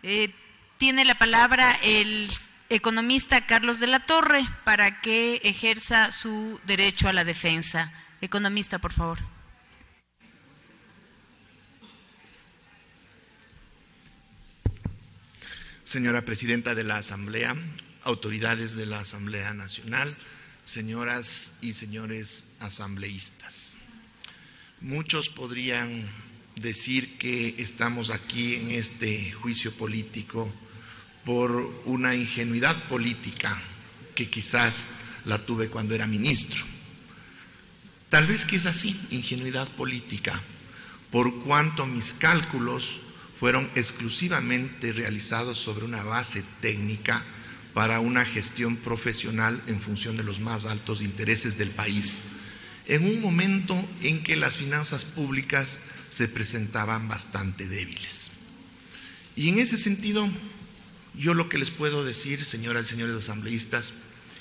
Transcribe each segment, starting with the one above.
Tiene la palabra el economista Carlos de la Torre para que ejerza su derecho a la defensa. Economista, por favor. Señora Presidenta de la Asamblea, autoridades de la Asamblea Nacional, señoras y señores asambleístas. Muchos podrían decir que estamos aquí en este juicio político por una ingenuidad política que quizás la tuve cuando era ministro. Tal vez que es así, ingenuidad política, por cuanto mis cálculos fueron exclusivamente realizados sobre una base técnica para una gestión profesional en función de los más altos intereses del país, en un momento en que las finanzas públicas se presentaban bastante débiles. Y en ese sentido, yo lo que les puedo decir, señoras y señores asambleístas,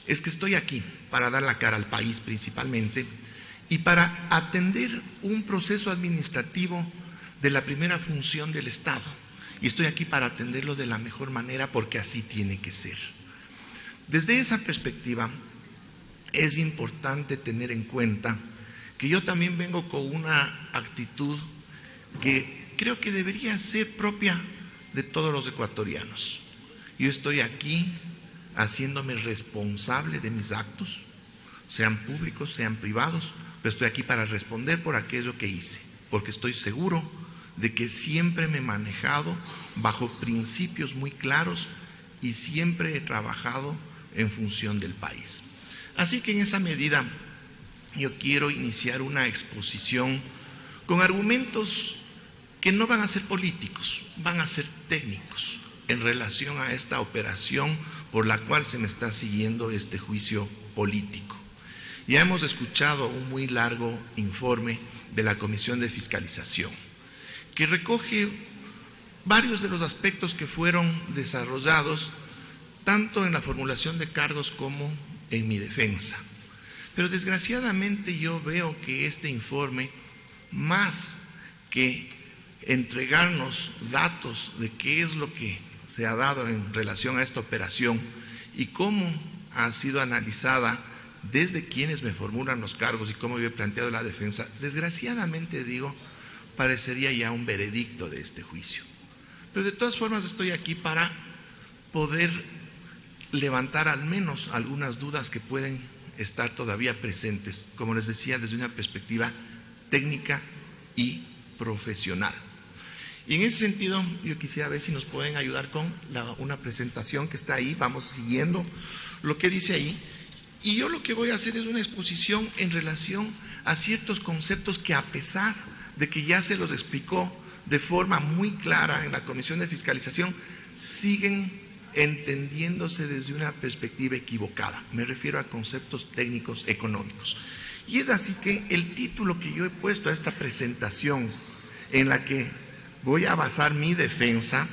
es que estoy aquí para dar la cara al país principalmente y para atender un proceso administrativo de la primera función del Estado. Y estoy aquí para atenderlo de la mejor manera porque así tiene que ser. Desde esa perspectiva, es importante tener en cuenta que yo también vengo con una actitud que creo que debería ser propia de todos los ecuatorianos. Yo estoy aquí haciéndome responsable de mis actos, sean públicos, sean privados, pero estoy aquí para responder por aquello que hice, porque estoy seguro de que siempre me he manejado bajo principios muy claros y siempre he trabajado en función del país. Así que en esa medida yo quiero iniciar una exposición con argumentos que no van a ser políticos, van a ser técnicos en relación a esta operación por la cual se me está siguiendo este juicio político. Ya hemos escuchado un muy largo informe de la Comisión de Fiscalización, que recoge varios de los aspectos que fueron desarrollados tanto en la formulación de cargos como en mi defensa. Pero desgraciadamente yo veo que este informe, más que entregarnos datos de qué es lo que se ha dado en relación a esta operación y cómo ha sido analizada desde quienes me formulan los cargos y cómo yo he planteado la defensa, desgraciadamente digo, parecería ya un veredicto de este juicio. Pero de todas formas estoy aquí para poder levantar al menos algunas dudas que pueden estar todavía presentes, como les decía, desde una perspectiva técnica y profesional. Y en ese sentido, yo quisiera ver si nos pueden ayudar con una presentación que está ahí, vamos siguiendo lo que dice ahí, y yo lo que voy a hacer es una exposición en relación a ciertos conceptos que, a pesar de que ya se los explicó de forma muy clara en la Comisión de Fiscalización, siguen entendiéndose desde una perspectiva equivocada. Me refiero a conceptos técnicos económicos. Y es así que el título que yo he puesto a esta presentación, en la que voy a basar mi defensa,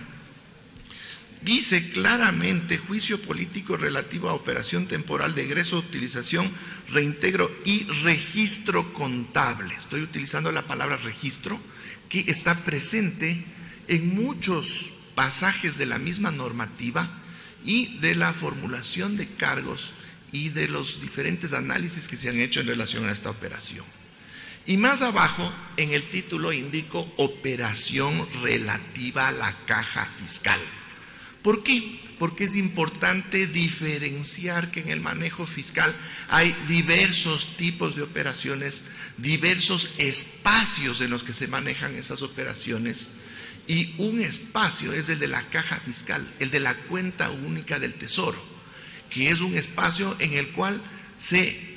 dice claramente: juicio político relativo a operación temporal de egreso, utilización, reintegro y registro contable. Estoy utilizando la palabra registro, que está presente en muchos pasajes de la misma normativa y de la formulación de cargos y de los diferentes análisis que se han hecho en relación a esta operación. Y más abajo, en el título, indico operación relativa a la caja fiscal. ¿Por qué? Porque es importante diferenciar que en el manejo fiscal hay diversos tipos de operaciones, diversos espacios en los que se manejan esas operaciones, y un espacio es el de la caja fiscal, el de la cuenta única del Tesoro, que es un espacio en el cual se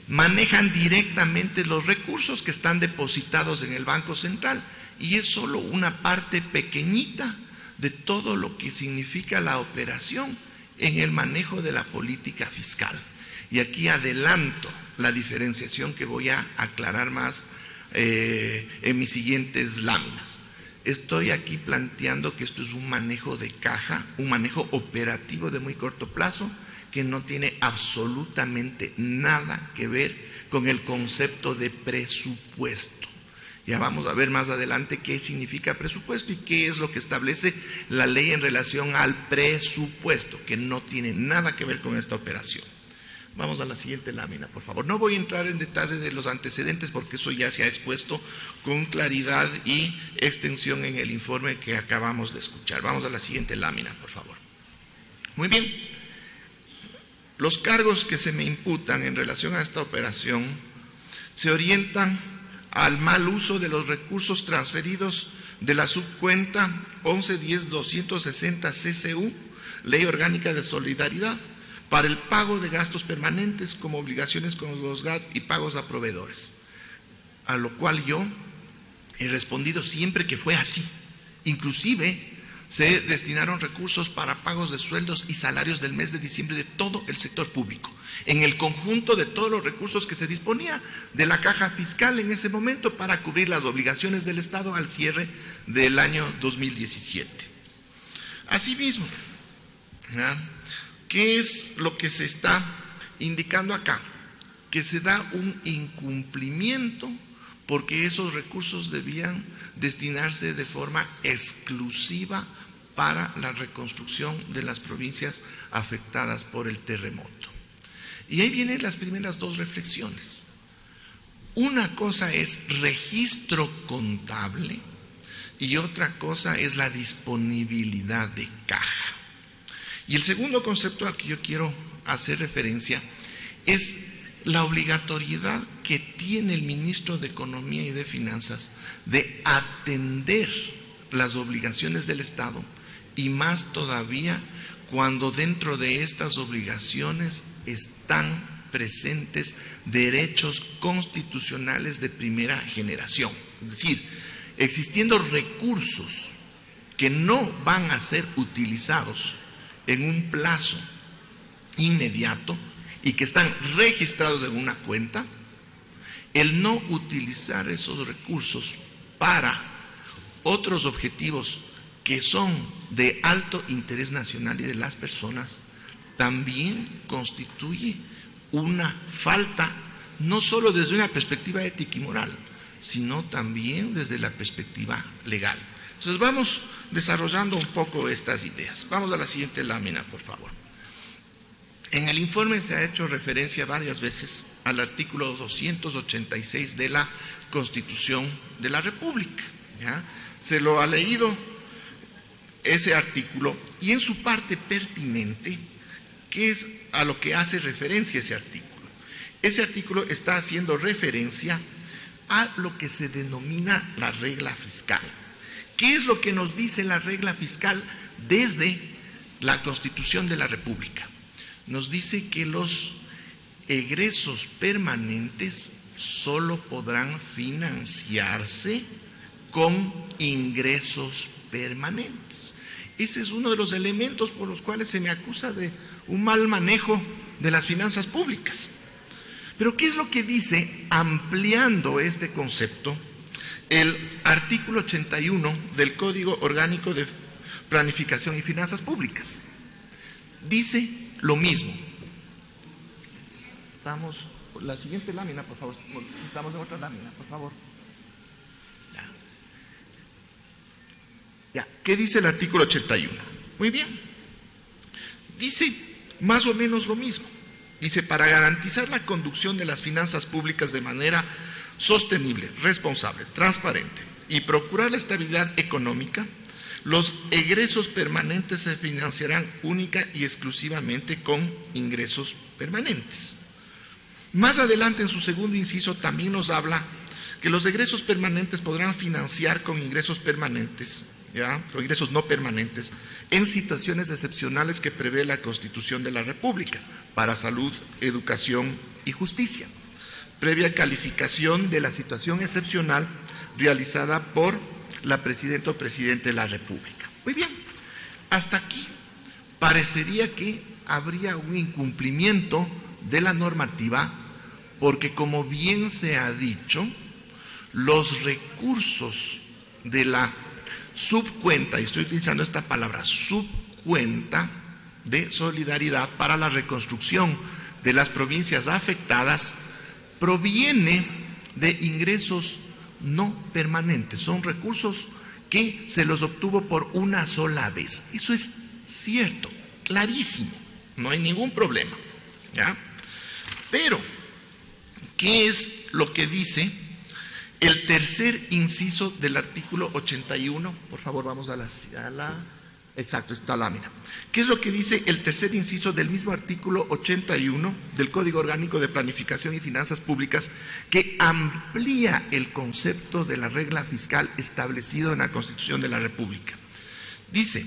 manejan directamente los recursos que están depositados en el Banco Central, y es solo una parte pequeñita de todo lo que significa la operación en el manejo de la política fiscal. Y aquí adelanto la diferenciación que voy a aclarar más en mis siguientes láminas. Estoy aquí planteando que esto es un manejo de caja, un manejo operativo de muy corto plazo, que no tiene absolutamente nada que ver con el concepto de presupuesto. Ya vamos a ver más adelante qué significa presupuesto y qué es lo que establece la ley en relación al presupuesto, que no tiene nada que ver con esta operación. Vamos a la siguiente lámina, por favor. No voy a entrar en detalle de los antecedentes porque eso ya se ha expuesto con claridad y extensión en el informe que acabamos de escuchar. Vamos a la siguiente lámina, por favor. Muy bien. Los cargos que se me imputan en relación a esta operación se orientan al mal uso de los recursos transferidos de la subcuenta 1110-260 CCU, Ley Orgánica de Solidaridad, para el pago de gastos permanentes como obligaciones con los GAT y pagos a proveedores. A lo cual yo he respondido siempre que fue así. Inclusive se destinaron recursos para pagos de sueldos y salarios del mes de diciembre de todo el sector público, en el conjunto de todos los recursos que se disponía de la caja fiscal en ese momento para cubrir las obligaciones del Estado al cierre del año 2017. Asimismo, ¿ya? ¿Qué es lo que se está indicando acá? Que se da un incumplimiento porque esos recursos debían destinarse de forma exclusiva para la reconstrucción de las provincias afectadas por el terremoto. Y ahí vienen las primeras dos reflexiones. Una cosa es registro contable y otra cosa es la disponibilidad de caja. Y el segundo concepto al que yo quiero hacer referencia es la obligatoriedad que tiene el ministro de Economía y de Finanzas de atender las obligaciones del Estado y más todavía cuando dentro de estas obligaciones están presentes derechos constitucionales de primera generación. Es decir, existiendo recursos que no van a ser utilizados en un plazo inmediato y que están registrados en una cuenta, el no utilizar esos recursos para otros objetivos que son de alto interés nacional y de las personas, también constituye una falta, no solo desde una perspectiva ética y moral, sino también desde la perspectiva legal. Entonces vamos desarrollando un poco estas ideas. Vamos a la siguiente lámina, por favor. En el informe se ha hecho referencia varias veces al artículo 286 de la Constitución de la República, ¿ya? Se lo ha leído ese artículo y en su parte pertinente, ¿qué es a lo que hace referencia ese artículo? Ese artículo está haciendo referencia a lo que se denomina la regla fiscal. ¿Qué es lo que nos dice la regla fiscal desde la Constitución de la República? Nos dice que los egresos permanentes solo podrán financiarse con ingresos permanentes. Ese es uno de los elementos por los cuales se me acusa de un mal manejo de las finanzas públicas. Pero ¿qué es lo que dice, ampliando este concepto, el artículo 81 del Código Orgánico de Planificación y Finanzas Públicas? Dice lo mismo. Estamos, la siguiente lámina, por favor. Estamos en otra lámina, por favor. Ya. ¿Qué dice el artículo 81? Muy bien. Dice más o menos lo mismo. Dice, para garantizar la conducción de las finanzas públicas de manera sostenible, responsable, transparente y procurar la estabilidad económica, los egresos permanentes se financiarán única y exclusivamente con ingresos permanentes. Más adelante, en su segundo inciso, también nos habla que los egresos permanentes podrán financiar con ingresos permanentes, ¿ya? Con ingresos no permanentes, en situaciones excepcionales que prevé la Constitución de la República, para salud, educación y justicia, previa calificación de la situación excepcional realizada por la Presidenta o Presidente de la República. Muy bien, hasta aquí parecería que habría un incumplimiento de la normativa, porque como bien se ha dicho, los recursos de la subcuenta, y estoy utilizando esta palabra, subcuenta de solidaridad para la reconstrucción de las provincias afectadas, proviene de ingresos no permanentes, son recursos que se los obtuvo por una sola vez. Eso es cierto, clarísimo, no hay ningún problema, ¿ya? Pero, ¿qué es lo que dice el tercer inciso del artículo 81? Por favor, vamos a la exacto, esta lámina. ¿Qué es lo que dice el tercer inciso del mismo artículo 81 del Código Orgánico de Planificación y Finanzas Públicas, que amplía el concepto de la regla fiscal establecido en la Constitución de la República? Dice: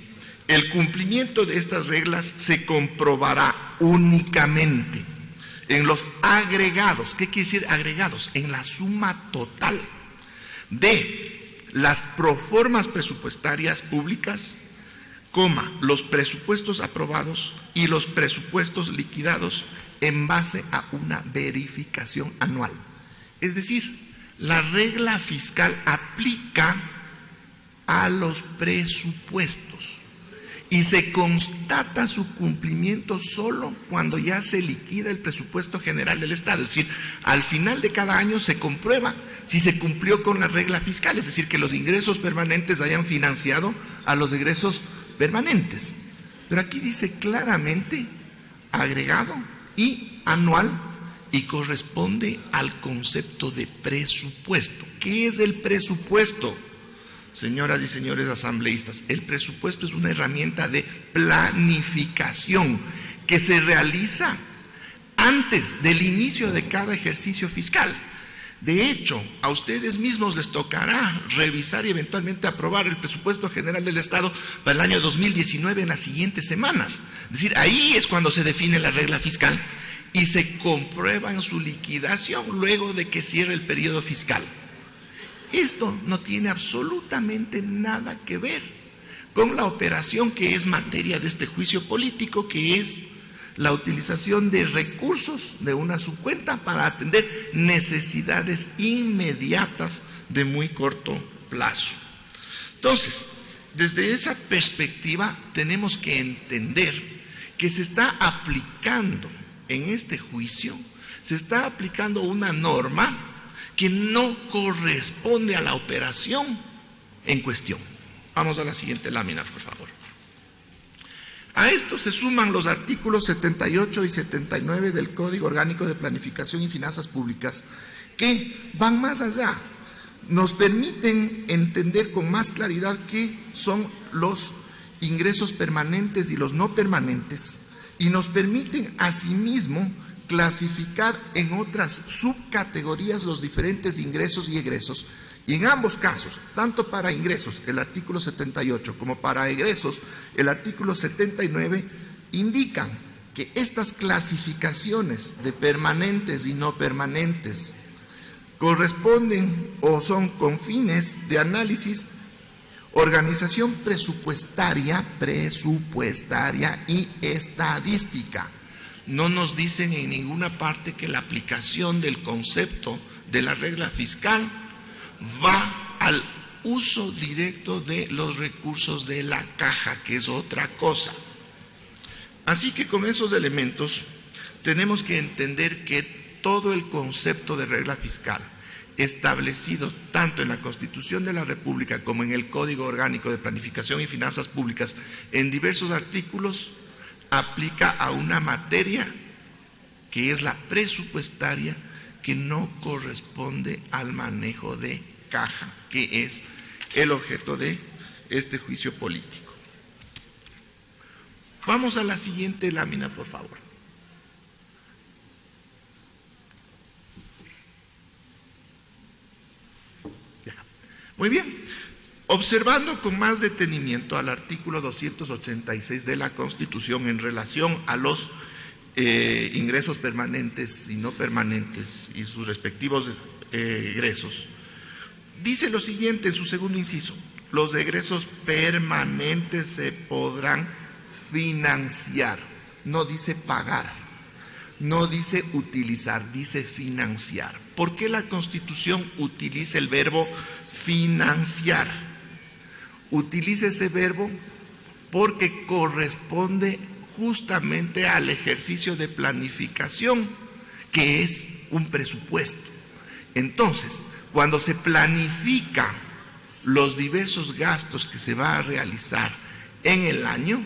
el cumplimiento de estas reglas se comprobará únicamente en los agregados. ¿Qué quiere decir agregados? En la suma total de las proformas presupuestarias públicas, los presupuestos aprobados y los presupuestos liquidados en base a una verificación anual. Es decir, la regla fiscal aplica a los presupuestos y se constata su cumplimiento solo cuando ya se liquida el presupuesto general del Estado. Es decir, al final de cada año se comprueba si se cumplió con la regla fiscal, es decir, que los ingresos permanentes hayan financiado a los egresos permanentes. Pero aquí dice claramente agregado y anual, y corresponde al concepto de presupuesto. ¿Qué es el presupuesto? Señoras y señores asambleístas, el presupuesto es una herramienta de planificación que se realiza antes del inicio de cada ejercicio fiscal. De hecho, a ustedes mismos les tocará revisar y eventualmente aprobar el presupuesto general del Estado para el año 2019 en las siguientes semanas. Es decir, ahí es cuando se define la regla fiscal y se comprueba en su liquidación luego de que cierre el periodo fiscal. Esto no tiene absolutamente nada que ver con la operación que es materia de este juicio político, que es la utilización de recursos de una subcuenta para atender necesidades inmediatas de muy corto plazo. Entonces, desde esa perspectiva tenemos que entender que se está aplicando en este juicio, se está aplicando una norma que no corresponde a la operación en cuestión. Vamos a la siguiente lámina, por favor. A esto se suman los artículos 78 y 79 del Código Orgánico de Planificación y Finanzas Públicas, que van más allá, nos permiten entender con más claridad qué son los ingresos permanentes y los no permanentes, y nos permiten asimismo clasificar en otras subcategorías los diferentes ingresos y egresos. Y en ambos casos, tanto para ingresos, el artículo 78, como para egresos, el artículo 79, indican que estas clasificaciones de permanentes y no permanentes corresponden o son con fines de análisis, organización presupuestaria y estadística. No nos dicen en ninguna parte que la aplicación del concepto de la regla fiscal va al uso directo de los recursos de la caja, que es otra cosa. Así que con esos elementos tenemos que entender que todo el concepto de regla fiscal establecido tanto en la Constitución de la República como en el Código Orgánico de Planificación y Finanzas Públicas en diversos artículos aplica a una materia que es la presupuestaria, que no corresponde al manejo de caja, que es el objeto de este juicio político. Vamos a la siguiente lámina, por favor. Ya. Muy bien. Observando con más detenimiento al artículo 286 de la Constitución en relación a los ingresos permanentes y no permanentes y sus respectivos egresos, dice lo siguiente en su segundo inciso: los egresos permanentes se podrán financiar. No dice pagar, no dice utilizar, dice financiar. ¿Por qué la Constitución utiliza el verbo financiar? Utiliza ese verbo porque corresponde justamente al ejercicio de planificación, que es un presupuesto. Entonces, cuando se planifica los diversos gastos que se va a realizar en el año,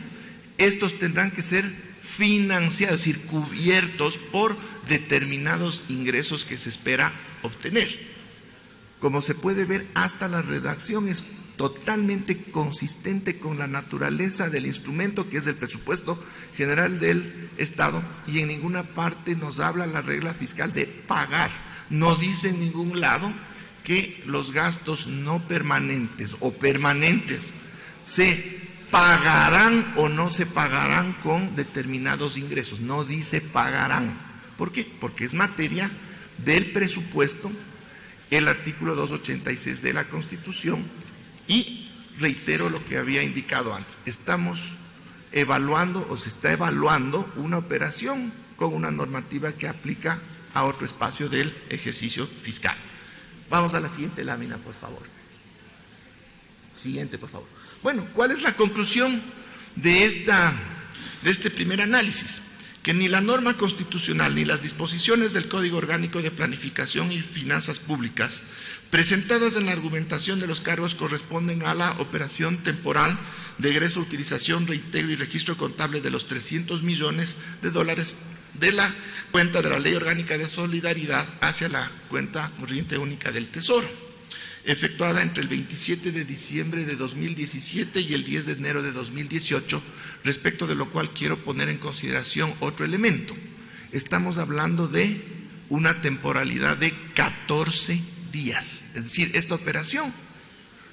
estos tendrán que ser financiados, es decir, cubiertos por determinados ingresos que se espera obtener. Como se puede ver, hasta la redacción es totalmente consistente con la naturaleza del instrumento que es el presupuesto general del Estado, y en ninguna parte nos habla la regla fiscal de pagar. No dice en ningún lado que los gastos no permanentes o permanentes se pagarán o no se pagarán con determinados ingresos. No dice pagarán. ¿Por qué? Porque es materia del presupuesto, el artículo 286 de la Constitución, y reitero lo que había indicado antes. Estamos evaluando o se está evaluando una operación con una normativa que aplica a otro espacio del ejercicio fiscal. Vamos a la siguiente lámina, por favor. Siguiente, por favor. Bueno, ¿cuál es la conclusión de este primer análisis? Que ni la norma constitucional ni las disposiciones del Código Orgánico de Planificación y Finanzas Públicas presentadas en la argumentación de los cargos corresponden a la operación temporal de egreso, utilización, reintegro y registro contable de los $300 millones de la cuenta de la Ley Orgánica de Solidaridad hacia la cuenta corriente única del Tesoro, efectuada entre el 27 de diciembre de 2017 y el 10 de enero de 2018, respecto de lo cual quiero poner en consideración otro elemento. Estamos hablando de una temporalidad de 14 días, es decir, esta operación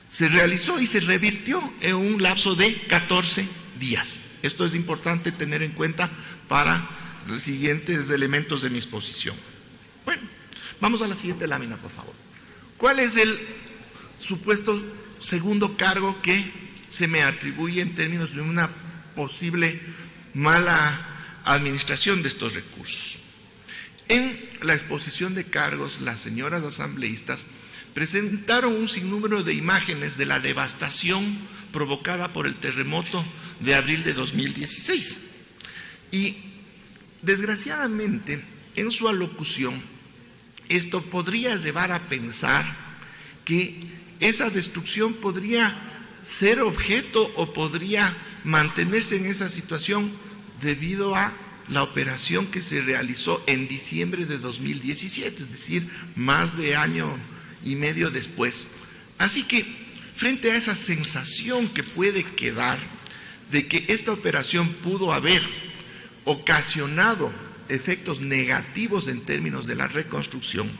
se realizó y se revirtió en un lapso de 14 días. Esto es importante tener en cuenta para los siguientes elementos de mi exposición. Bueno, vamos a la siguiente lámina, por favor. ¿Cuál es el supuesto segundo cargo que se me atribuye en términos de una posible mala administración de estos recursos? En la exposición de cargos, las señoras asambleístas presentaron un sinnúmero de imágenes de la devastación provocada por el terremoto de abril de 2016. Y desgraciadamente, en su alocución, esto podría llevar a pensar que esa destrucción podría ser objeto o podría mantenerse en esa situación debido a la operación que se realizó en diciembre de 2017, es decir, más de año y medio después. Así que, frente a esa sensación que puede quedar de que esta operación pudo haber ocasionado efectos negativos en términos de la reconstrucción,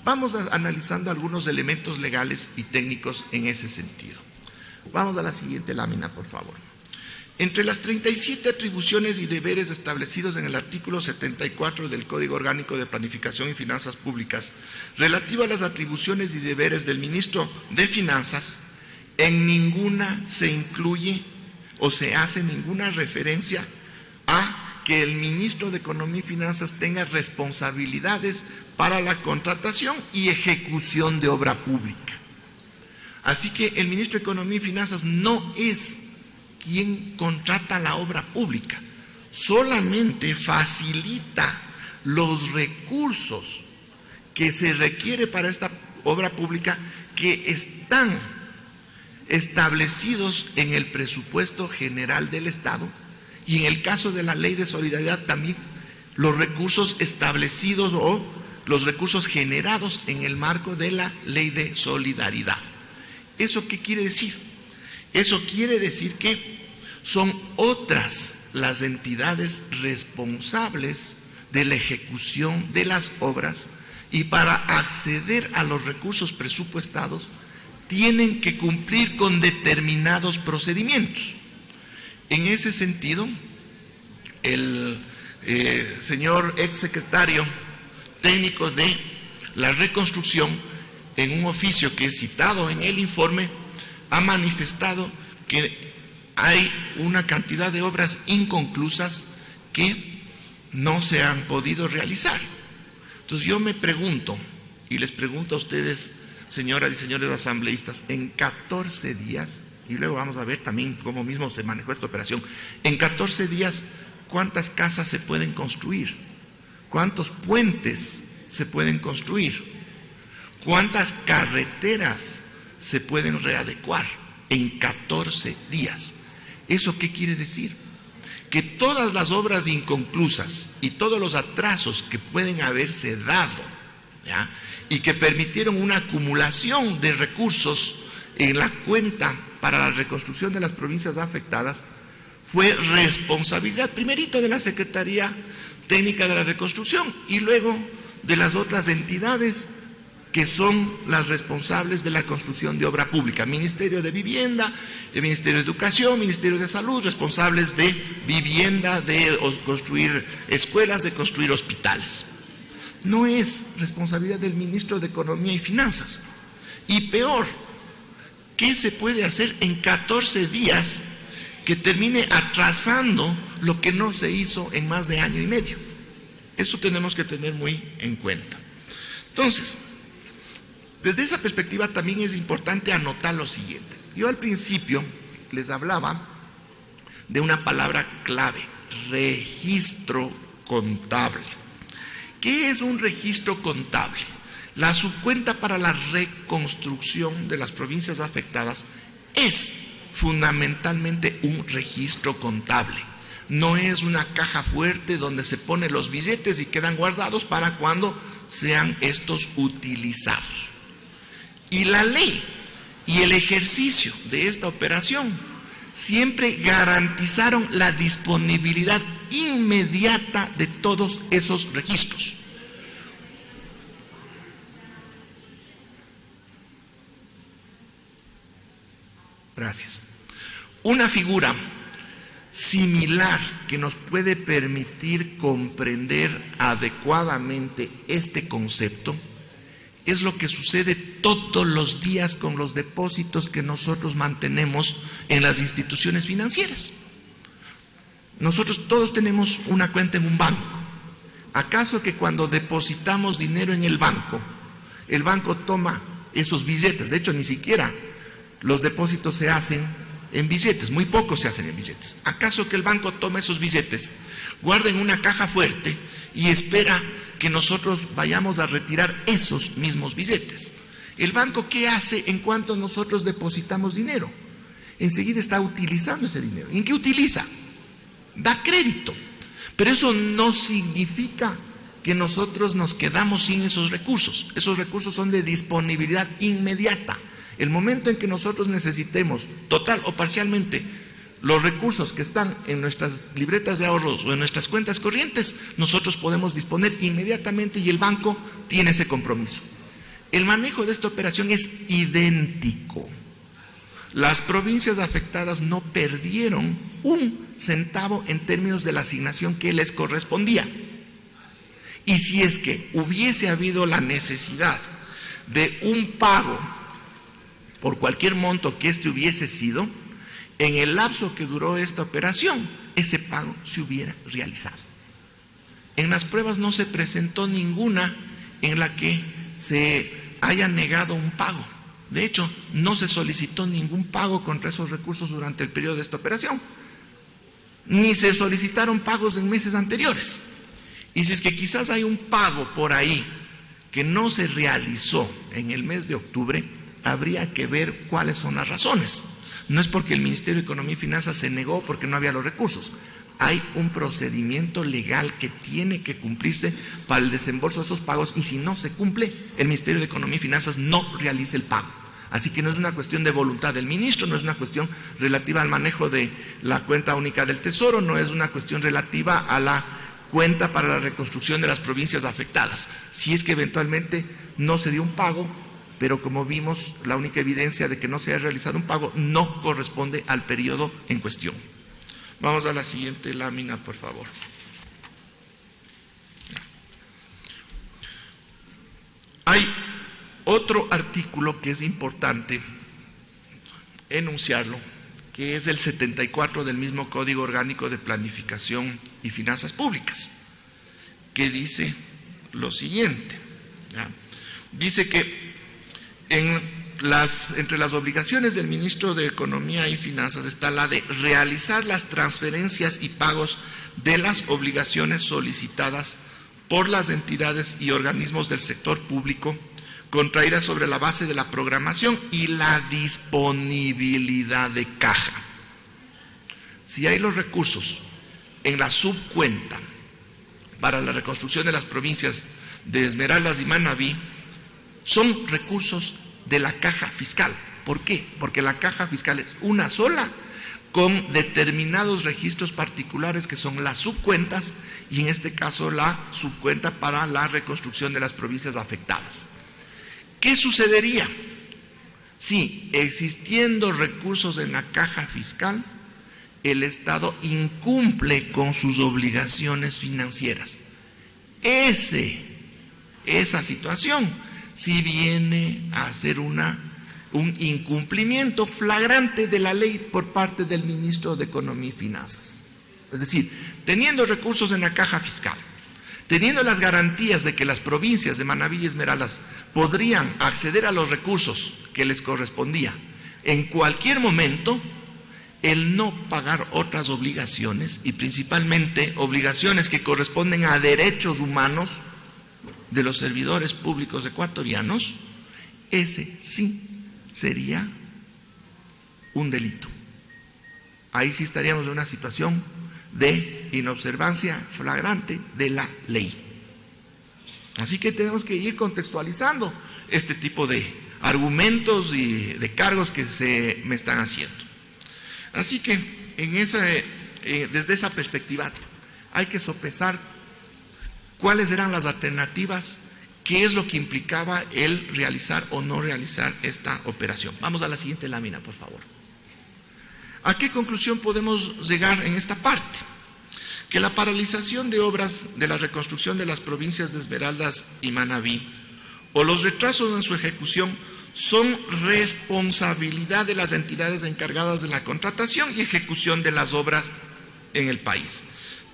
vamos analizando algunos elementos legales y técnicos en ese sentido. Vamos a la siguiente lámina, por favor. Entre las 37 atribuciones y deberes establecidos en el artículo 74 del Código Orgánico de Planificación y Finanzas Públicas, relativo a las atribuciones y deberes del ministro de Finanzas, en ninguna se incluye o se hace ninguna referencia a que el ministro de Economía y Finanzas tenga responsabilidades para la contratación y ejecución de obra pública. Así que el ministro de Economía y Finanzas no es quien contrata la obra pública, solamente facilita los recursos que se requiere para esta obra pública, que están establecidos en el presupuesto general del Estado, y en el caso de la Ley de Solidaridad también los recursos establecidos o los recursos generados en el marco de la Ley de Solidaridad. ¿Eso qué quiere decir? Eso quiere decir que son otras las entidades responsables de la ejecución de las obras, y para acceder a los recursos presupuestados tienen que cumplir con determinados procedimientos. En ese sentido, el señor exsecretario técnico de la reconstrucción, en un oficio que es citado en el informe, ha manifestado que hay una cantidad de obras inconclusas que no se han podido realizar. Entonces yo me pregunto, y les pregunto a ustedes, señoras y señores asambleístas, en 14 días, y luego vamos a ver también cómo mismo se manejó esta operación, en 14 días, ¿cuántas casas se pueden construir? ¿Cuántos puentes se pueden construir? ¿Cuántas carreteras se pueden readecuar en 14 días? ¿Eso qué quiere decir? Que todas las obras inconclusas y todos los atrasos que pueden haberse dado, ¿ya?, y que permitieron una acumulación de recursos en la cuenta para la reconstrucción de las provincias afectadas, fue responsabilidad primerito de la Secretaría Técnica de la Reconstrucción y luego de las otras entidades que son las responsables de la construcción de obra pública: Ministerio de Vivienda, el Ministerio de Educación, Ministerio de Salud, responsables de vivienda, de construir escuelas, de construir hospitales. No es responsabilidad del Ministro de Economía y Finanzas. Y peor, ¿qué se puede hacer en 14 días que termine atrasando lo que no se hizo en más de año y medio? Eso tenemos que tener muy en cuenta. Entonces, desde esa perspectiva también es importante anotar lo siguiente. Yo al principio les hablaba de una palabra clave: registro contable. ¿Qué es un registro contable? La subcuenta para la reconstrucción de las provincias afectadas es fundamentalmente un registro contable. No es una caja fuerte donde se ponen los billetes y quedan guardados para cuando sean estos utilizados. Y la ley y el ejercicio de esta operación siempre garantizaron la disponibilidad inmediata de todos esos registros. Gracias. Una figura similar que nos puede permitir comprender adecuadamente este concepto es lo que sucede todos los días con los depósitos que nosotros mantenemos en las instituciones financieras. Nosotros todos tenemos una cuenta en un banco. ¿Acaso que cuando depositamos dinero en el banco toma esos billetes? De hecho, ni siquiera los depósitos se hacen en billetes, muy pocos se hacen en billetes. ¿Acaso que el banco toma esos billetes, guarda en una caja fuerte y espera que nosotros vayamos a retirar esos mismos billetes? ¿El banco qué hace en cuanto nosotros depositamos dinero? Enseguida está utilizando ese dinero. ¿En qué utiliza? Da crédito. Pero eso no significa que nosotros nos quedamos sin esos recursos. Esos recursos son de disponibilidad inmediata. El momento en que nosotros necesitemos, total o parcialmente, los recursos que están en nuestras libretas de ahorros o en nuestras cuentas corrientes, nosotros podemos disponer inmediatamente y el banco tiene ese compromiso. El manejo de esta operación es idéntico. Las provincias afectadas no perdieron un centavo en términos de la asignación que les correspondía. Y si es que hubiese habido la necesidad de un pago por cualquier monto que éste hubiese sido, en el lapso que duró esta operación, ese pago se hubiera realizado. En las pruebas no se presentó ninguna en la que se haya negado un pago. De hecho, no se solicitó ningún pago contra esos recursos durante el periodo de esta operación, ni se solicitaron pagos en meses anteriores. Y si es que quizás hay un pago por ahí que no se realizó en el mes de octubre, habría que ver cuáles son las razones. No es porque el Ministerio de Economía y Finanzas se negó porque no había los recursos. Hay un procedimiento legal que tiene que cumplirse para el desembolso de esos pagos, y si no se cumple, el Ministerio de Economía y Finanzas no realiza el pago. Así que no es una cuestión de voluntad del ministro, no es una cuestión relativa al manejo de la cuenta única del Tesoro, no es una cuestión relativa a la cuenta para la reconstrucción de las provincias afectadas. Si es que eventualmente no se dio un pago, pero como vimos, la única evidencia de que no se haya realizado un pago no corresponde al periodo en cuestión. Vamos a la siguiente lámina, por favor. Hay otro artículo que es importante enunciarlo, que es el 74 del mismo Código Orgánico de Planificación y Finanzas Públicas, que dice lo siguiente, ¿ya? Dice que entre las obligaciones del ministro de Economía y Finanzas está la de realizar las transferencias y pagos de las obligaciones solicitadas por las entidades y organismos del sector público contraídas sobre la base de la programación y la disponibilidad de caja. Si hay los recursos en la subcuenta para la reconstrucción de las provincias de Esmeraldas y Manabí, son recursos de la caja fiscal. ¿Por qué? Porque la caja fiscal es una sola, con determinados registros particulares que son las subcuentas, y en este caso la subcuenta para la reconstrucción de las provincias afectadas. ¿Qué sucedería si, existiendo recursos en la caja fiscal, el Estado incumple con sus obligaciones financieras? Esa situación sí viene a ser un incumplimiento flagrante de la ley por parte del ministro de Economía y Finanzas. Es decir, teniendo recursos en la caja fiscal, teniendo las garantías de que las provincias de Manabí y Esmeraldas podrían acceder a los recursos que les correspondía en cualquier momento, el no pagar otras obligaciones, y principalmente obligaciones que corresponden a derechos humanos de los servidores públicos ecuatorianos, ese sí sería un delito. Ahí sí estaríamos en una situación de inobservancia flagrante de la ley. Así que tenemos que ir contextualizando este tipo de argumentos y de cargos que se me están haciendo. Así que desde esa perspectiva hay que sopesar cuáles eran las alternativas, qué es lo que implicaba el realizar o no realizar esta operación. Vamos a la siguiente lámina, por favor. ¿A qué conclusión podemos llegar en esta parte? Que la paralización de obras de la reconstrucción de las provincias de Esmeraldas y Manabí, o los retrasos en su ejecución, son responsabilidad de las entidades encargadas de la contratación y ejecución de las obras en el país,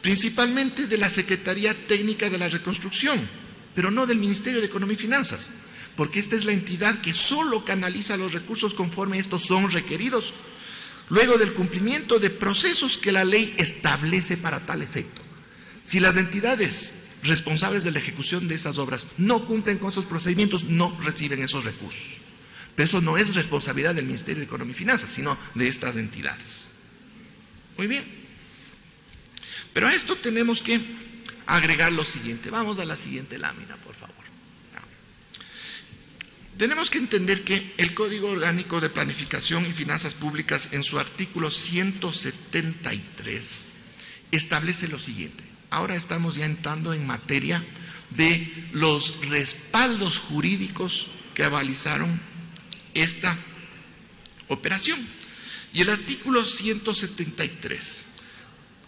principalmente de la Secretaría Técnica de la Reconstrucción, pero no del Ministerio de Economía y Finanzas, porque esta es la entidad que solo canaliza los recursos conforme estos son requeridos, luego del cumplimiento de procesos que la ley establece para tal efecto. Si las entidades responsables de la ejecución de esas obras no cumplen con esos procedimientos, no reciben esos recursos. Pero eso no es responsabilidad del Ministerio de Economía y Finanzas, sino de estas entidades. Muy bien. Pero a esto tenemos que agregar lo siguiente. Vamos a la siguiente lámina, por favor. Tenemos que entender que el Código Orgánico de Planificación y Finanzas Públicas, en su artículo 173, establece lo siguiente. Ahora estamos ya entrando en materia de los respaldos jurídicos que avalizaron esta operación. Y el artículo 173,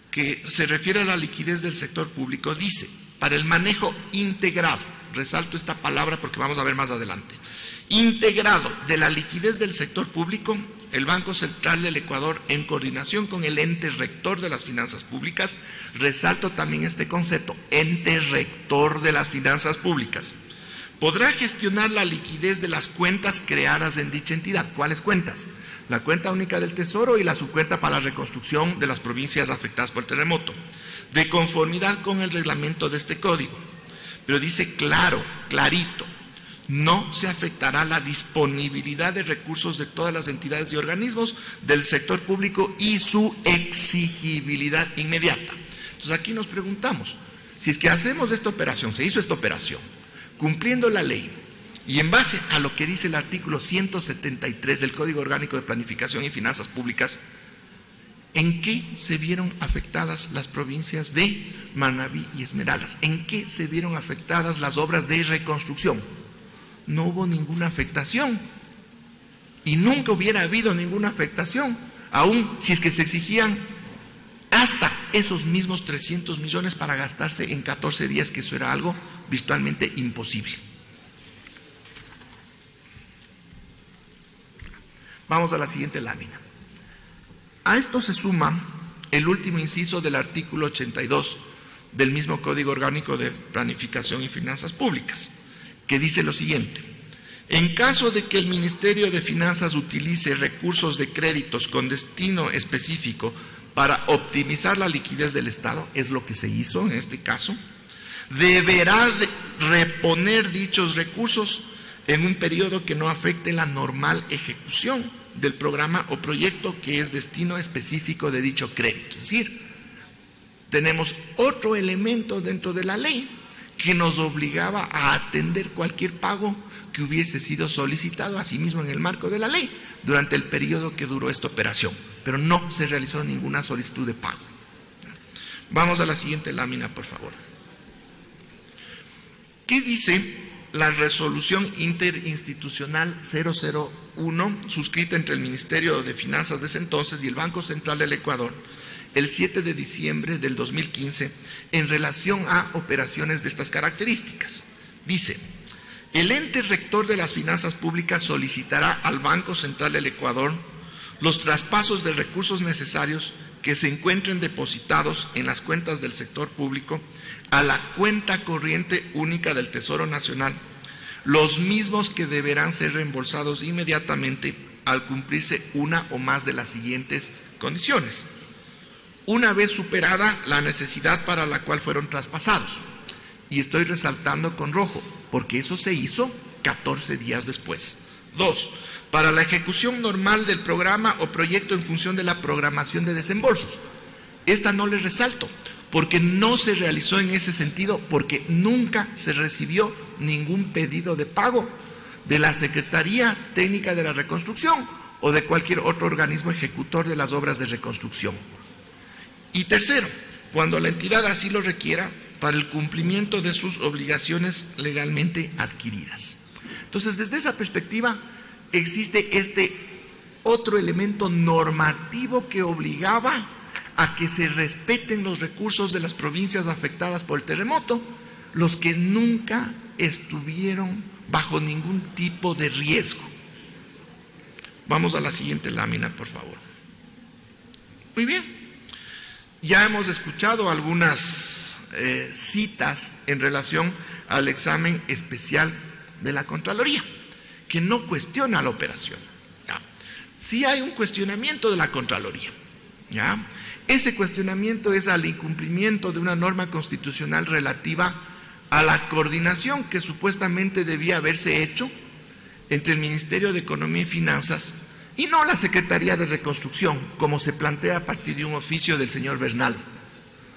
que se refiere a la liquidez del sector público, dice: para el manejo integrado, resalto esta palabra porque vamos a ver más adelante, integrado de la liquidez del sector público, el Banco Central del Ecuador, en coordinación con el ente rector de las finanzas públicas, resalto también este concepto, ente rector de las finanzas públicas, podrá gestionar la liquidez de las cuentas creadas en dicha entidad. ¿Cuáles cuentas? La cuenta única del Tesoro y la subcuenta para la reconstrucción de las provincias afectadas por el terremoto, de conformidad con el reglamento de este código. Pero dice claro, clarito, no se afectará la disponibilidad de recursos de todas las entidades y organismos del sector público y su exigibilidad inmediata. Entonces aquí nos preguntamos, si es que hacemos esta operación, se hizo esta operación, cumpliendo la ley, y en base a lo que dice el artículo 173 del Código Orgánico de Planificación y Finanzas Públicas, ¿en qué se vieron afectadas las provincias de Manabí y Esmeraldas? ¿En qué se vieron afectadas las obras de reconstrucción? No hubo ninguna afectación, y nunca hubiera habido ninguna afectación, aun si es que se exigían hasta esos mismos 300 millones para gastarse en 14 días, que eso era algo virtualmente imposible. Vamos a la siguiente lámina. A esto se suma el último inciso del artículo 82 del mismo Código Orgánico de Planificación y Finanzas Públicas, que dice lo siguiente: en caso de que el Ministerio de Finanzas utilice recursos de créditos con destino específico para optimizar la liquidez del Estado, es lo que se hizo en este caso, deberá reponer dichos recursos en un periodo que no afecte la normal ejecución del programa o proyecto que es destino específico de dicho crédito. Es decir, tenemos otro elemento dentro de la ley que nos obligaba a atender cualquier pago que hubiese sido solicitado, asimismo en el marco de la ley, durante el periodo que duró esta operación, pero no se realizó ninguna solicitud de pago. Vamos a la siguiente lámina, por favor. ¿Qué dice la resolución interinstitucional 001, suscrita entre el Ministerio de Finanzas de ese entonces y el Banco Central del Ecuador, el 7 de diciembre del 2015, en relación a operaciones de estas características? Dice: el ente rector de las finanzas públicas solicitará al Banco Central del Ecuador los traspasos de recursos necesarios que se encuentren depositados en las cuentas del sector público a la cuenta corriente única del Tesoro Nacional, los mismos que deberán ser reembolsados inmediatamente al cumplirse una o más de las siguientes condiciones. Una vez superada la necesidad para la cual fueron traspasados, y estoy resaltando con rojo, porque eso se hizo 14 días después. 2. Para la ejecución normal del programa o proyecto en función de la programación de desembolsos. Esta no le resalto, porque no se realizó en ese sentido, porque nunca se recibió ningún pedido de pago de la Secretaría Técnica de la Reconstrucción o de cualquier otro organismo ejecutor de las obras de reconstrucción. Y tercero, cuando la entidad así lo requiera, para el cumplimiento de sus obligaciones legalmente adquiridas. Entonces, desde esa perspectiva, existe este otro elemento normativo que obligaba a que se respeten los recursos de las provincias afectadas por el terremoto, los que nunca estuvieron bajo ningún tipo de riesgo. Vamos a la siguiente lámina, por favor. Muy bien. Ya hemos escuchado algunas citas en relación al examen especial de la Contraloría, que no cuestiona la operación. ¿Ya? Sí hay un cuestionamiento de la Contraloría. ¿Ya? Ese cuestionamiento es al incumplimiento de una norma constitucional relativa a la coordinación que supuestamente debía haberse hecho entre el Ministerio de Economía y Finanzas y no la Secretaría de Reconstrucción, como se plantea a partir de un oficio del señor Bernal.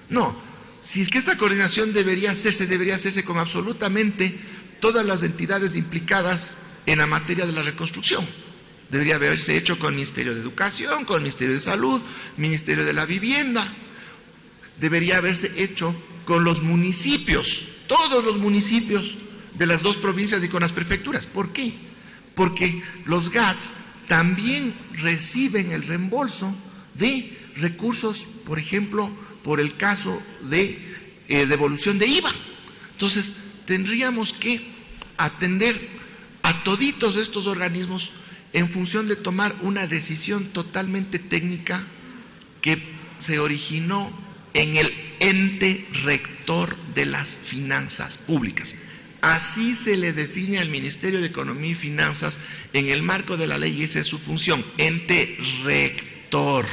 No, si es que esta coordinación debería hacerse con absolutamente todas las entidades implicadas en la materia de la reconstrucción. Debería haberse hecho con el Ministerio de Educación, con el Ministerio de Salud, Ministerio de la Vivienda. Debería haberse hecho con los municipios, todos los municipios de las dos provincias y con las prefecturas. ¿Por qué? Porque los GATS también reciben el reembolso de recursos, por ejemplo, por el caso de devolución de IVA. Entonces, tendríamos que atender a toditos estos organismos en función de tomar una decisión totalmente técnica que se originó en el ente rector de las finanzas públicas. Así se le define al Ministerio de Economía y Finanzas en el marco de la ley, y esa es su función, ente rector.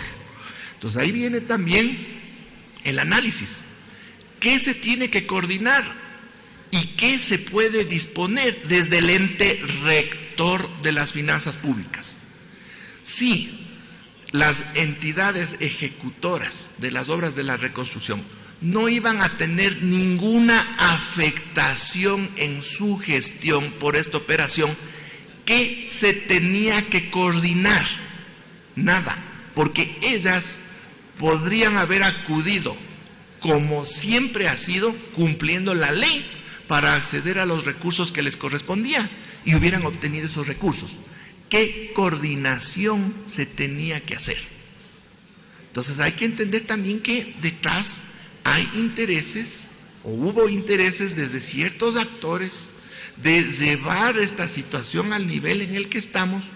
Entonces ahí viene también el análisis. ¿Qué se tiene que coordinar y qué se puede disponer desde el ente rector de las finanzas públicas? Si las entidades ejecutoras de las obras de la reconstrucción no iban a tener ninguna afectación en su gestión por esta operación, ¿qué se tenía que coordinar? Nada, porque ellas podrían haber acudido, como siempre ha sido, cumpliendo la ley, para acceder a los recursos que les correspondía y hubieran obtenido esos recursos. ¿Qué coordinación se tenía que hacer? Entonces hay que entender también que detrás hay intereses, o hubo intereses desde ciertos actores, de llevar esta situación al nivel en el que estamos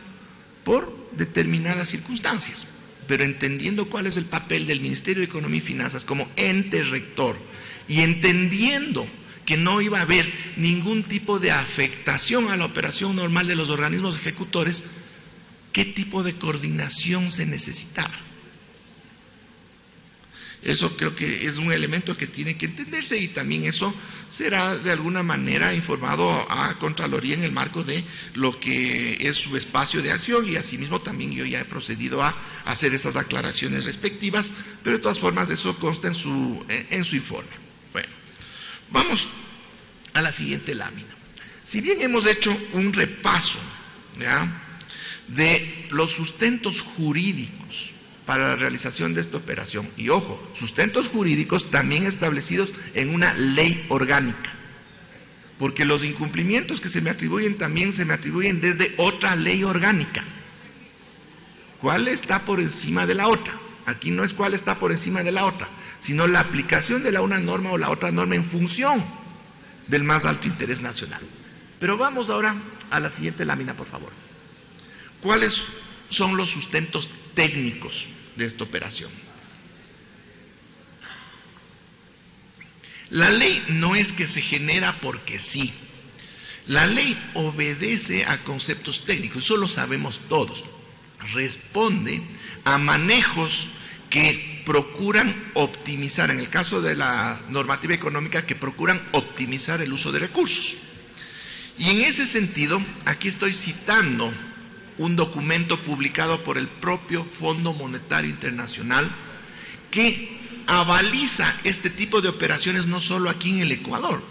por determinadas circunstancias, pero entendiendo cuál es el papel del Ministerio de Economía y Finanzas como ente rector y entendiendo que no iba a haber ningún tipo de afectación a la operación normal de los organismos ejecutores, ¿qué tipo de coordinación se necesitaba? Eso creo que es un elemento que tiene que entenderse y también eso será de alguna manera informado a Contraloría en el marco de lo que es su espacio de acción y asimismo también yo ya he procedido a hacer esas aclaraciones respectivas, pero de todas formas eso consta en su informe. Bueno, vamos a la siguiente lámina. Si bien hemos hecho un repaso, ¿ya?, de los sustentos jurídicos para la realización de esta operación, y ojo, sustentos jurídicos también establecidos en una ley orgánica, porque los incumplimientos que se me atribuyen también se me atribuyen desde otra ley orgánica. ¿Cuál está por encima de la otra? Aquí no es cuál está por encima de la otra, sino la aplicación de la una norma o la otra norma en función del más alto interés nacional. Pero vamos ahora a la siguiente lámina, por favor. ¿Cuáles son los sustentos técnicos de esta operación? La ley no es que se genera porque sí. La ley obedece a conceptos técnicos, eso lo sabemos todos. Responde a manejos que procuran optimizar, en el caso de la normativa económica, que procuran optimizar el uso de recursos. Y en ese sentido, aquí estoy citando un documento publicado por el propio Fondo Monetario Internacional que avaliza este tipo de operaciones no solo aquí en el Ecuador,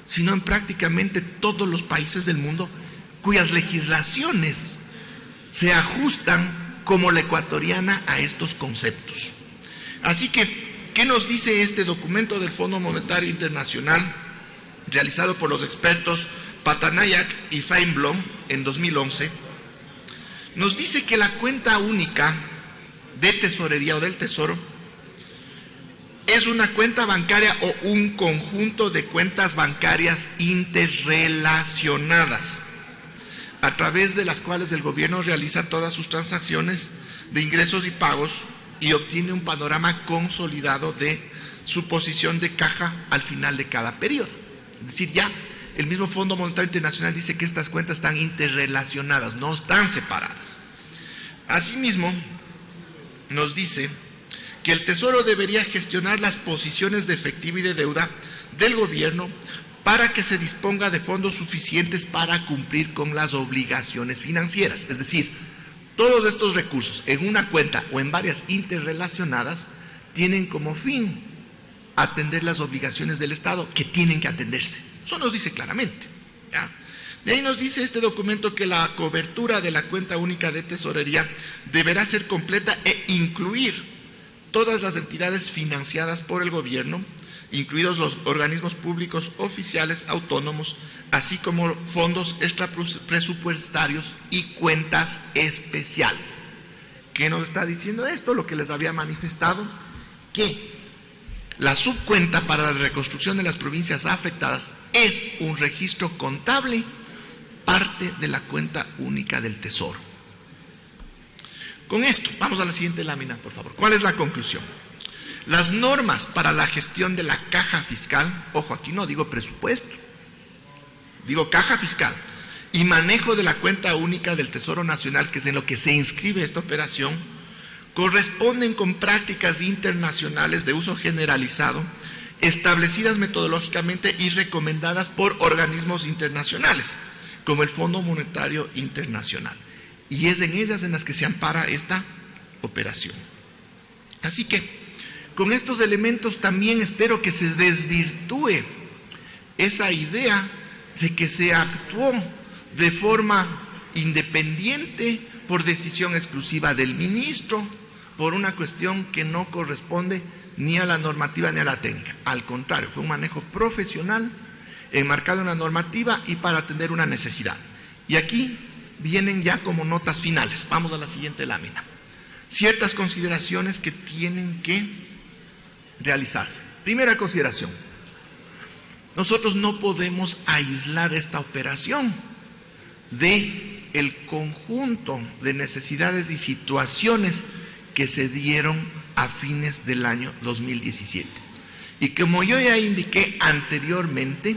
sino en prácticamente todos los países del mundo cuyas legislaciones se ajustan como la ecuatoriana a estos conceptos. Así que, ¿qué nos dice este documento del Fondo Monetario Internacional realizado por los expertos Patanayak y Feinblom en 2011? Nos dice que la cuenta única de tesorería o del tesoro es una cuenta bancaria o un conjunto de cuentas bancarias interrelacionadas, a través de las cuales el gobierno realiza todas sus transacciones de ingresos y pagos y obtiene un panorama consolidado de su posición de caja al final de cada periodo. Es decir, ya el mismo Fondo Monetario Internacional dice que estas cuentas están interrelacionadas, no están separadas. Asimismo, nos dice que el Tesoro debería gestionar las posiciones de efectivo y de deuda del gobierno para que se disponga de fondos suficientes para cumplir con las obligaciones financieras. Es decir, todos estos recursos en una cuenta o en varias interrelacionadas tienen como fin atender las obligaciones del Estado que tienen que atenderse. Eso nos dice claramente, ¿ya? De ahí nos dice este documento que la cobertura de la cuenta única de tesorería deberá ser completa e incluir todas las entidades financiadas por el gobierno, incluidos los organismos públicos oficiales autónomos, así como fondos extrapresupuestarios y cuentas especiales. ¿Qué nos está diciendo esto? Lo que les había manifestado, que la subcuenta para la reconstrucción de las provincias afectadas es un registro contable, parte de la cuenta única del Tesoro. Con esto, vamos a la siguiente lámina, por favor. ¿Cuál es la conclusión? Las normas para la gestión de la caja fiscal, ojo, aquí no digo presupuesto, digo caja fiscal, y manejo de la cuenta única del Tesoro Nacional, que es en lo que se inscribe esta operación, corresponden con prácticas internacionales de uso generalizado, establecidas metodológicamente y recomendadas por organismos internacionales, como el Fondo Monetario Internacional. Y es en ellas en las que se ampara esta operación. Así que, con estos elementos también espero que se desvirtúe esa idea de que se actuó de forma independiente, por decisión exclusiva del ministro, por una cuestión que no corresponde ni a la normativa ni a la técnica. Al contrario, fue un manejo profesional, enmarcado en la normativa y para atender una necesidad. Y aquí vienen ya como notas finales. Vamos a la siguiente lámina. Ciertas consideraciones que tienen que realizarse. Primera consideración: nosotros no podemos aislar esta operación del conjunto de necesidades y situaciones que se dieron a fines del año 2017. Y como yo ya indiqué anteriormente,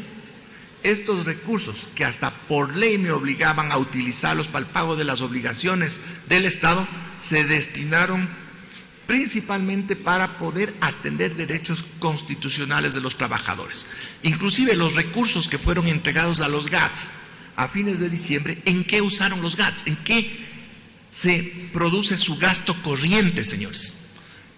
estos recursos que hasta por ley me obligaban a utilizarlos para el pago de las obligaciones del Estado, se destinaron principalmente para poder atender derechos constitucionales de los trabajadores. Inclusive los recursos que fueron entregados a los GATS a fines de diciembre, ¿en qué usaron los GATS? ¿En qué se produce su gasto corriente, señores?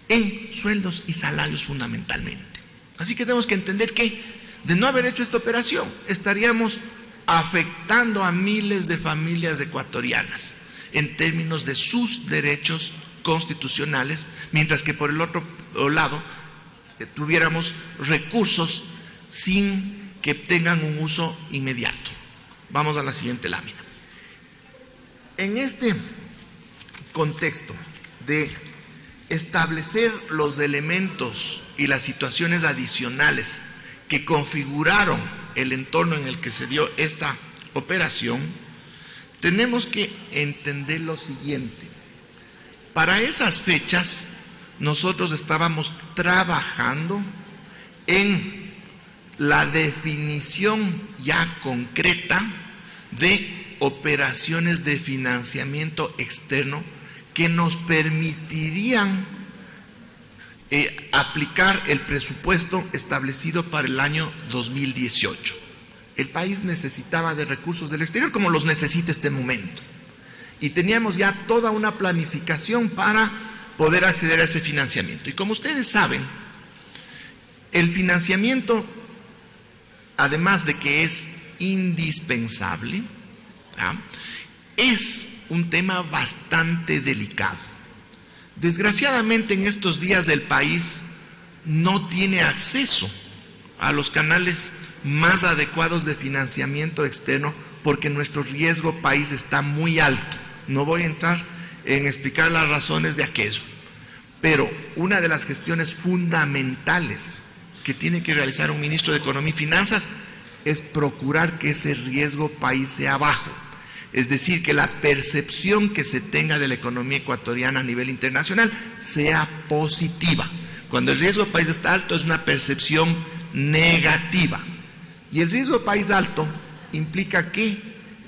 En sueldos y salarios fundamentalmente. Así que tenemos que entender que de no haber hecho esta operación estaríamos afectando a miles de familias ecuatorianas en términos de sus derechos constitucionales, mientras que por el otro lado tuviéramos recursos sin que tengan un uso inmediato. Vamos a la siguiente lámina. En este contexto de establecer los elementos y las situaciones adicionales que configuraron el entorno en el que se dio esta operación, tenemos que entender lo siguiente. Para esas fechas, nosotros estábamos trabajando en la definición ya concreta de operaciones de financiamiento externo que nos permitirían aplicar el presupuesto establecido para el año 2018. El país necesitaba de recursos del exterior como los necesita este momento. Y teníamos ya toda una planificación para poder acceder a ese financiamiento. Y como ustedes saben, el financiamiento, además de que es indispensable, es un tema bastante delicado. Desgraciadamente en estos días el país no tiene acceso a los canales más adecuados de financiamiento externo porque nuestro riesgo país está muy alto. No voy a entrar en explicar las razones de aquello, pero una de las gestiones fundamentales que tiene que realizar un ministro de Economía y Finanzas es procurar que ese riesgo país sea bajo. Es decir, que la percepción que se tenga de la economía ecuatoriana a nivel internacional sea positiva. Cuando el riesgo país está alto es una percepción negativa. Y el riesgo país alto implica que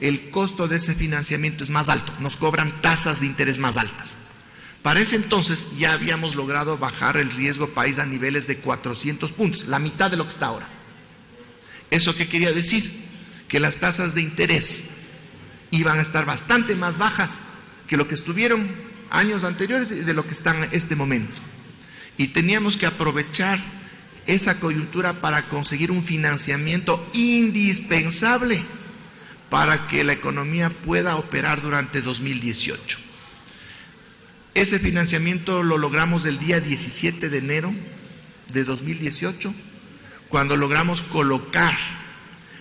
el costo de ese financiamiento es más alto, nos cobran tasas de interés más altas. Para ese entonces ya habíamos logrado bajar el riesgo país a niveles de 400 puntos, la mitad de lo que está ahora. ¿Eso qué quería decir? Que las tasas de interés iban a estar bastante más bajas que lo que estuvieron años anteriores y de lo que están en este momento. Y teníamos que aprovechar esa coyuntura para conseguir un financiamiento indispensable para que la economía pueda operar durante 2018. Ese financiamiento lo logramos el día 17 de enero de 2018, cuando logramos colocar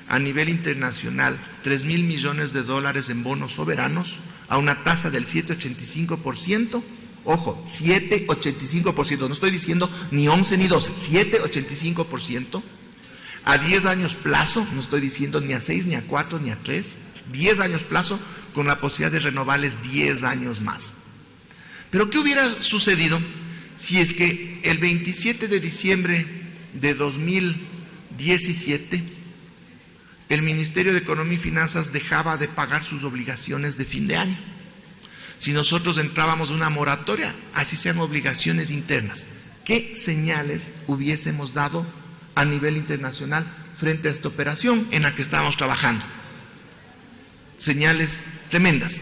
a nivel internacional 3,000 millones de dólares en bonos soberanos a una tasa del 7,85%. Ojo, 7,85%, no estoy diciendo ni 11 ni 12, 7,85%. A 10 años plazo, no estoy diciendo ni a 6, ni a 4, ni a 3, 10 años plazo con la posibilidad de renovarles 10 años más. Pero ¿qué hubiera sucedido si es que el 27 de diciembre de 2017 el Ministerio de Economía y Finanzas dejaba de pagar sus obligaciones de fin de año? Si nosotros entrábamos en una moratoria, así sean obligaciones internas, ¿qué señales hubiésemos dado a nivel internacional frente a esta operación en la que estábamos trabajando? Señales tremendas.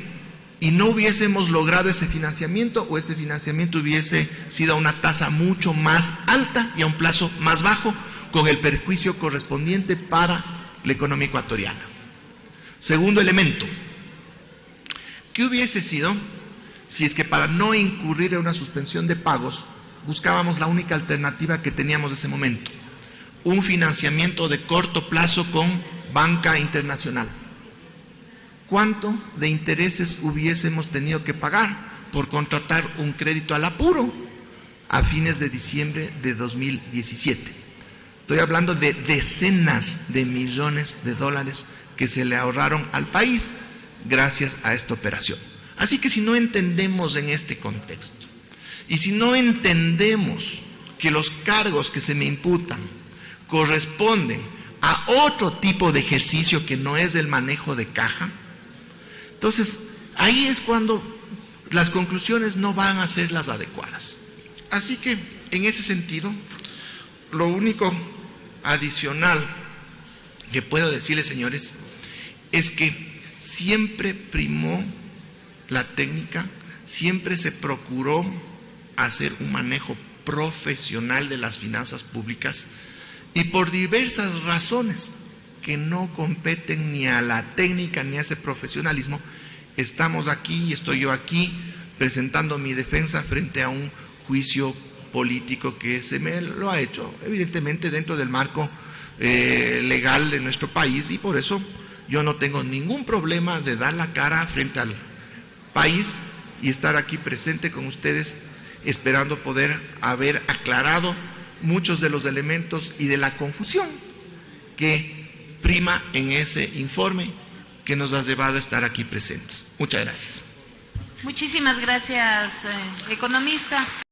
Y no hubiésemos logrado ese financiamiento, o ese financiamiento hubiese sido a una tasa mucho más alta y a un plazo más bajo, con el perjuicio correspondiente para la economía ecuatoriana. Segundo elemento, ¿qué hubiese sido si es que para no incurrir en una suspensión de pagos buscábamos la única alternativa que teníamos en ese momento? Un financiamiento de corto plazo con banca internacional. ¿Cuánto de intereses hubiésemos tenido que pagar por contratar un crédito al apuro a fines de diciembre de 2017? Estoy hablando de decenas de millones de dólares que se le ahorraron al país gracias a esta operación. Así que si no entendemos en este contexto, y si no entendemos que los cargos que se me imputan corresponden a otro tipo de ejercicio que no es el manejo de caja, entonces ahí es cuando las conclusiones no van a ser las adecuadas. Así que, en ese sentido, lo único adicional que puedo decirles, señores, es que siempre primó la técnica, siempre se procuró hacer un manejo profesional de las finanzas públicas, y por diversas razones que no competen ni a la técnica ni a ese profesionalismo, estamos aquí y estoy yo aquí presentando mi defensa frente a un juicio político que se me lo ha hecho, evidentemente dentro del marco legal de nuestro país, y por eso yo no tengo ningún problema de dar la cara frente al país y estar aquí presente con ustedes, esperando poder haber aclarado muchos de los elementos y de la confusión que prima en ese informe que nos ha llevado a estar aquí presentes. Muchas gracias. Muchísimas gracias, economista.